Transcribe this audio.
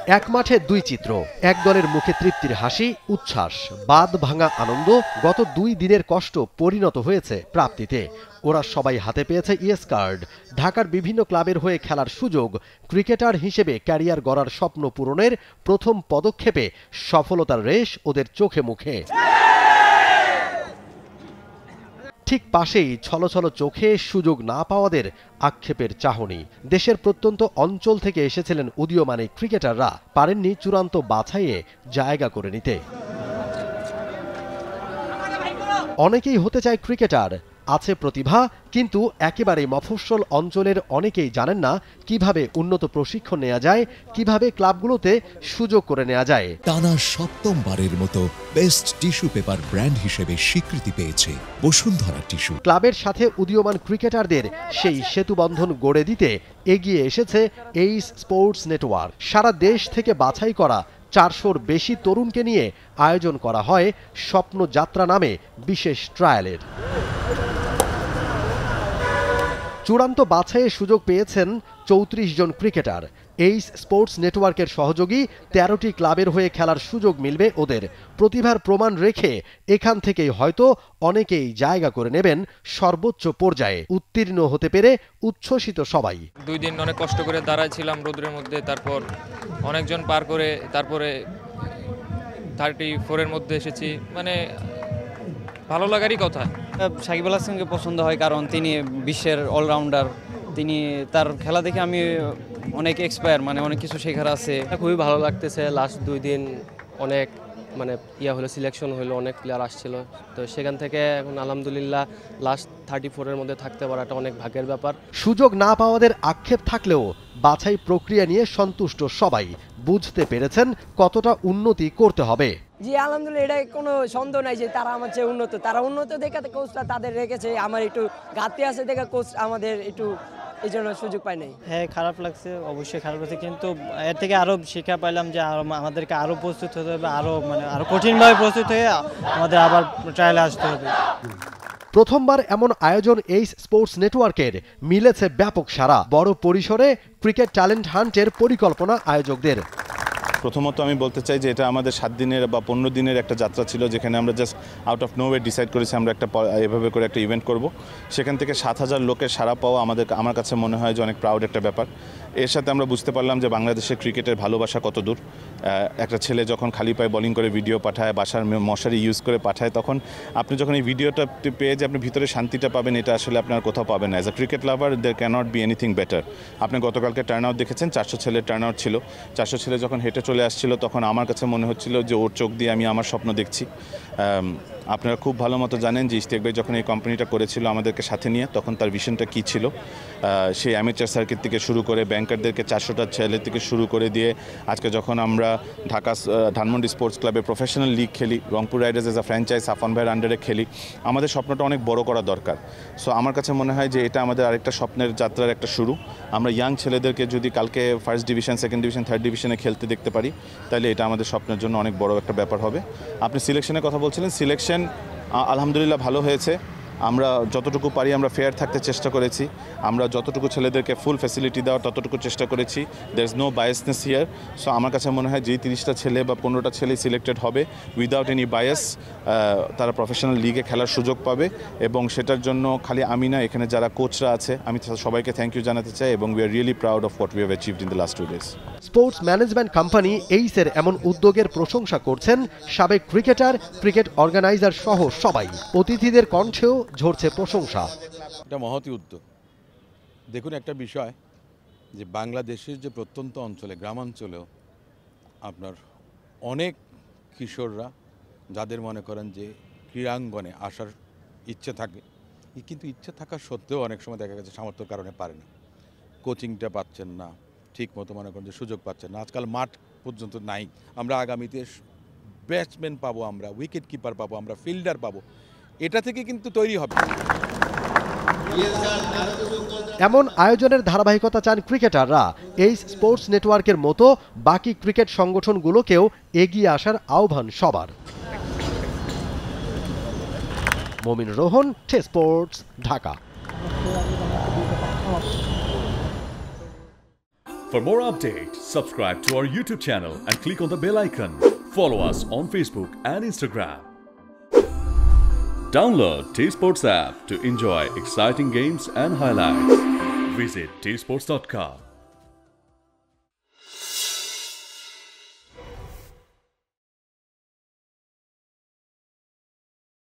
এক মাঠে দুই চিত্র, এক দলের মুখে তৃপ্তির হাসি, উচ্ছ্বাস, বাঁধ ভাঙা আনন্দ। গত 2 দিনের কষ্ট পরিণত হয়েছে প্রাপ্তিতে। ওরা সবাই হাতে পেয়েছে ইয়েস কার্ড, ঢাকার বিভিন্ন ক্লাবের হয়ে খেলার সুযোগ, ক্রিকেটার হিসেবে ক্যারিয়ার গড়ার স্বপ্ন পূরণের প্রথম পদক্ষেপে সফলতার রেশ ওদের চোখে মুখে। ঠিক পাশেই ছলছল চোখে সুযোগ না পাওয়াদের আক্ষেপের চাহনি। দেশের প্রত্যন্ত অঞ্চল থেকে এসেছিলেন উদীয়মান এই ক্রিকেটাররা, পারেননি চূড়ান্ত বাছাইয়ে জায়গা করে নিতে। অনেকেই হতে চায় ক্রিকেটার, আছে প্রতিভা, কিন্তু একেবারেই মফস্বল অঞ্চলের অনেকেই জানেন না কিভাবে উন্নত প্রশিক্ষণ নেওয়া যায়, কিভাবে ক্লাবগুলোতে সুযোগ করে নেওয়া যায়। টানা 7মবারের মতো বেস্ট টিস্যু পেপার ব্র্যান্ড হিসেবে স্বীকৃতি পেয়েছে বসুন্ধরা টিস্যু। ক্লাবের সাথে উদীয়মান ক্রিকেটারদের সেই সেতুবন্ধন গড়ে দিতে এগিয়ে এসেছে এইস স্পোর্টস নেটওয়ার্ক। সারা দেশ থেকে বাছাই করা 400-র বেশি তরুণকে নিয়ে আয়োজন করা হয় স্বপ্ন যাত্রা নামে বিশেষ ট্রায়ালের। চূড়ান্ত বাছাইয়ে সুযোগ পেয়েছেন 34 জন ক্রিকেটার। এইস স্পোর্টস নেটওয়ার্কের সহযোগী 13টি ক্লাবের হয়ে খেলার সুযোগ মিলবে ওদের। প্রতিভার প্রমাণ রেখে এখান থেকেই হয়তো অনেকেই জায়গা করে নেবেন সর্বোচ্চ পর্যায়ে। উত্তীর্ণ হতে পেরে উচ্ছ্বসিত সবাই। 2 দিন অনেক কষ্ট করে দাঁড়াইছিলাম রোদের মধ্যে, তারপর অনেকজন পার করে তারপরে 34-এর মধ্যে এসেছি। মানে ভালো লাগারই কথা। সাকিব আল হাসানকে পছন্দ হয় কারণ তিনি বিশ্বের অলরাউন্ডার। তার খেলা দেখে আমি অনেক এক্সপায়ার, মানে অনেক কিছু শেখার আছে। খুবই ভালো লাগতেছে। লাস্ট 2 দিন অনেক হলো, সিলেকশন হলো, অনেক প্লেয়ার আসছিল, তো সেখান থেকে এখন আলহামদুলিল্লাহ লাস্ট 34-এর মধ্যে থাকতে পারাটা অনেক ভাগ্যের ব্যাপার। সুযোগ না পাওয়াদের আক্ষেপ থাকলেও বাছাই প্রক্রিয়া নিয়ে সন্তুষ্ট সবাই। বুঝতে পেরেছেন কতটা উন্নতি করতে হবে। জি আলহামদুলিল্লাহ, এটা কোনো সন্দেহ নাই যে তারা আমার চেয়ে উন্নত। তারা উন্নত দেখে কোচরা তাদের রেখেছে। আমার একটু ঘাটতি আছে দেখে কোচ আমাদের একটু এই জন্য সুযোগ পাই নাই। হ্যাঁ, খারাপ লাগছে, অবশ্যই খারাপ লাগছে, কিন্তু এর থেকে আরো শিক্ষা পাইলাম যে আমাদেরকে আরো প্রস্তুত হতে হবে, আরো কঠিনভাবে প্রস্তুত হয়ে আমাদের আবার ট্রায়ালে আসতে হবে। প্রথমবার এমন আয়োজন এইস স্পোর্টস নেটওয়ার্কের, মিলেছে ব্যাপক সাড়া। বড় পরিসরে ক্রিকেট ট্যালেন্ট হান্টের পরিকল্পনা আয়োজকদের। প্রথমত আমি বলতে চাই যে এটা আমাদের 7 দিনের বা 15 দিনের একটা যাত্রা ছিল, যেখানে আমরা জাস্ট আউট অফ নোওয়ে ডিসাইড করেছি আমরা এভাবে করে একটা ইভেন্ট করব। সেখান থেকে 7000 লোকের সাড়া পাওয়া আমার কাছে মনে হয় যে অনেক প্রাউড একটা ব্যাপার। এর সাথে আমরা বুঝতে পারলাম যে বাংলাদেশের ক্রিকেটের ভালোবাসা কত দূর। একটা ছেলে যখন খালি পায়ে বোলিং করে ভিডিও পাঠায়, বাসার মশারি ইউজ করে পাঠায়, তখন আপনি যখন এই ভিডিওটা পেয়ে যে আপনি ভিতরে শান্তিটা পাবেন, এটা আসলে আপনার কোথাও পাবেন না। As a cricket lover there cannot be anything better. আপনি গতকালকে টার্ন আউট দেখেছেন, 400 ছেলের টার্ন আউট ছিল। 400 ছেলে যখন হেঁটে চলে আসছিল, তখন আমার কাছে মনে হচ্ছিল যে ওর চোখ দিয়ে আমি আমার স্বপ্ন দেখছি। আপনারা খুব ভালো মতো জানেন যে ইশতিয়াক ভাই যখন এই কোম্পানিটা করেছিল আমাদেরকে সাথে নিয়ে, তখন তার ভিশনটা কী ছিল। সেই অ্যামেচার সার্কিট থেকে শুরু করে ব্যাংকারদেরকে 400টা ছেলে থেকে শুরু করে দিয়ে আজকে যখন আমরা ধানমন্ডি স্পোর্টস ক্লাবে প্রফেশনাল লিগ খেলি, Rangpur riders as a franchise সাফন ভাইয়ের আন্ডারে খেলি, আমাদের স্বপ্নটা অনেক বড় করা দরকার। সো আমার কাছে মনে হয় যে এটা আমাদের আরেকটা স্বপ্নের যাত্রার একটা শুরু। আমরা ইয়াং ছেলেদেরকে যদি কালকে first division, second division, third ডিভিশনে খেলতে দেখতে পারি, তাহলে এটা আমাদের স্বপ্নের জন্য অনেক বড় একটা ব্যাপার হবে। আপনি সিলেকশনের কথা বলছিলেন, সিলেকশন আলহামদুলিল্লাহ ভালো হয়েছে। আমরা যতটুকু পারি আমরা ফেয়ার থাকতে চেষ্টা করেছি। আমরা যতটুকু ছেলেদেরকে ফুল ফ্যাসিলিটি দেওয়ার ততটুকু চেষ্টা করেছি। There is no biasness here. So আমার কাছে মনে হয় যেই 30টা ছেলে বা 15টা ছেলে সিলেক্টেড হবে উইদাউট এনি বায়াস, তারা প্রফেশনাল লিগে খেলার সুযোগ পাবে। এবং সেটার জন্য খালি আমি না, এখানে যারা কোচরা আছে আমি সবাইকে থ্যাংক ইউ জানাতে চাই, এবং we are really proud of what we have achieved in the last 2 days. Sports management company এইসের এমন উদ্যোগের প্রশংসা করছেন সাবেক ক্রিকেটার, ক্রিকেট অর্গানাইজার সহ সবাই। অতিথিদের কণ্ঠেও ঝরছে প্রশংসা। এটা মহৎ উদ্যোগ। দেখুন, একটা বিষয় যে বাংলাদেশের যে প্রত্যন্ত অঞ্চলে, গ্রামাঞ্চলেও আপনার অনেক কিশোররা যাদের মনে করেন যে ক্রীড়াঙ্গনে আসার ইচ্ছে থাকে, কিন্তু ইচ্ছে থাকা সত্ত্বেও অনেক সময় দেখা গেছে সামর্থ্যের কারণে পারে না, কোচিংটা পাচ্ছেন না, ঠিক মতো মনে করেন যে সুযোগ পাচ্ছেন না। আজকাল মাঠ পর্যন্ত নাই। আমরা আগামীতে ব্যাটসম্যান পাবো, আমরা উইকেট কিপার পাবো, আমরা ফিল্ডার পাবো। এটা থেকে কিন্তু তৈরি হবে। এমন আয়োজনের ধারাবাহিকতা চান ক্রিকেটাররা। এইস স্পোর্টস নেটওয়ার্কের মতো বাকি ক্রিকেট সংগঠনগুলোকেও এগিয়ে আসার আহ্বান সবার। মমিন Rohan, sports, Dhaka. For more updates, subscribe to our YouTube channel and click on the bell icon. Follow us on Facebook and Instagram. Download T-Sports app to enjoy exciting games and highlights. Visit tsports.com.